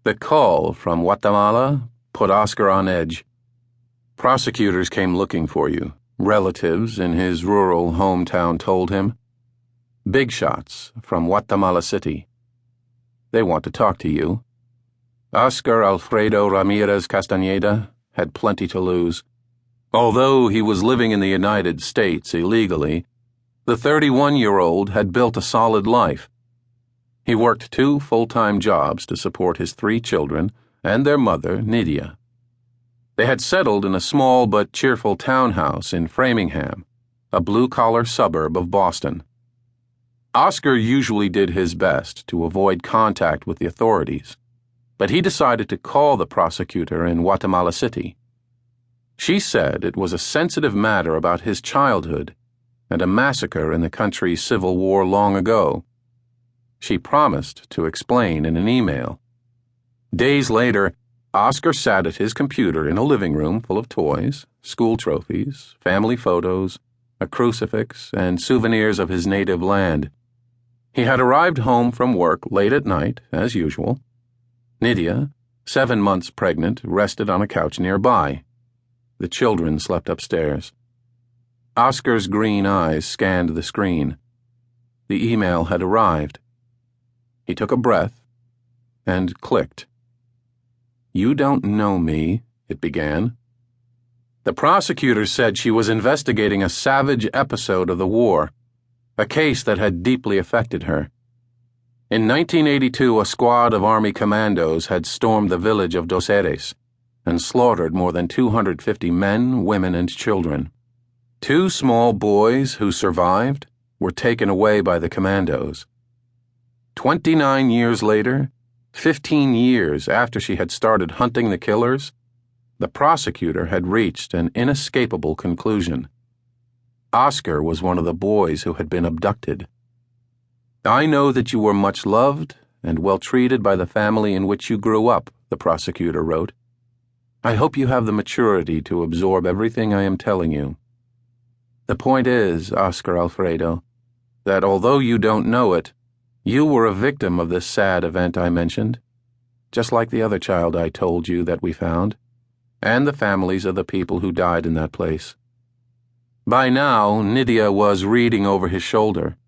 The call from Guatemala put Oscar on edge. Prosecutors came looking for you, relatives in his rural hometown told him. Big shots from Guatemala City. They want to talk to you. Oscar Alfredo Ramirez Castañeda had plenty to lose. Although he was living in the United States illegally, the 31-year-old had built a solid life. He worked 2 full-time jobs to support his 3 children and their mother, Nydia. They had settled in a small but cheerful townhouse in Framingham, a blue-collar suburb of Boston. Oscar usually did his best to avoid contact with the authorities, but he decided to call the prosecutor in Guatemala City. She said it was a sensitive matter about his childhood and a massacre in the country's civil war long ago. She promised to explain in an email. Days later, Oscar sat at his computer in a living room full of toys, school trophies, family photos, a crucifix, and souvenirs of his native land. He had arrived home from work late at night, as usual. Nydia, 7 months pregnant, rested on a couch nearby. The children slept upstairs. Oscar's green eyes scanned the screen. The email had arrived. He took a breath and clicked. "You don't know me," it began. The prosecutor said she was investigating a savage episode of the war, a case that had deeply affected her. In 1982, a squad of Army commandos had stormed the village of Dos Erres and slaughtered more than 250 men, women, and children. 2 small boys who survived were taken away by the commandos. 29 years later, 15 years after she had started hunting the killers, the prosecutor had reached an inescapable conclusion. Oscar was one of the boys who had been abducted. "I know that you were much loved and well treated by the family in which you grew up," the prosecutor wrote. "I hope you have the maturity to absorb everything I am telling you. The point is, Oscar Alfredo, that although you don't know it, you were a victim of this sad event I mentioned, just like the other child I told you that we found, and the families of the people who died in that place." By now, Nydia was reading over his shoulder.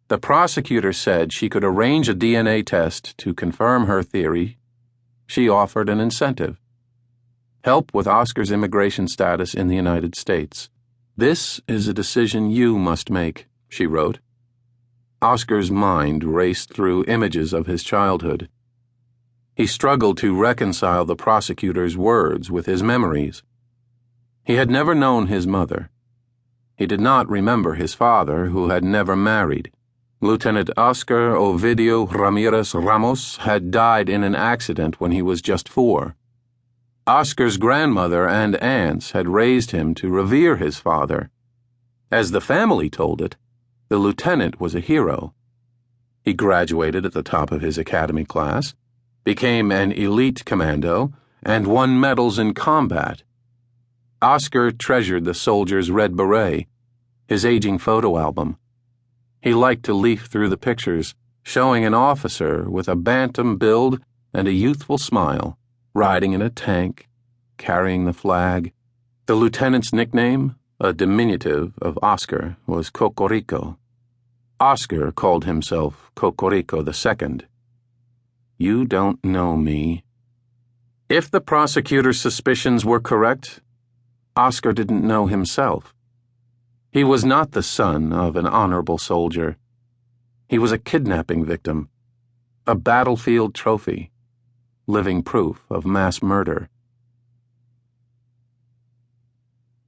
The prosecutor said she could arrange a DNA test to confirm her theory. She offered an incentive: help with Oscar's immigration status in the United States. "This is a decision you must make," she wrote. Oscar's mind raced through images of his childhood. He struggled to reconcile the prosecutor's words with his memories. He had never known his mother. He did not remember his father, who had never married. Lieutenant Oscar Ovidio Ramirez Ramos had died in an accident when he was just 4. Oscar's grandmother and aunts had raised him to revere his father. As the family told it, the lieutenant was a hero. He graduated at the top of his academy class, became an elite commando, and won medals in combat. Oscar treasured the soldier's red beret, his aging photo album. He liked to leaf through the pictures, showing an officer with a bantam build and a youthful smile, riding in a tank, carrying the flag. The lieutenant's nickname, a diminutive of Oscar, was Cocorico. Oscar called himself Cocorico II. "You don't know me." If the prosecutor's suspicions were correct, Oscar didn't know himself. He was not the son of an honorable soldier. He was a kidnapping victim, a battlefield trophy, living proof of mass murder.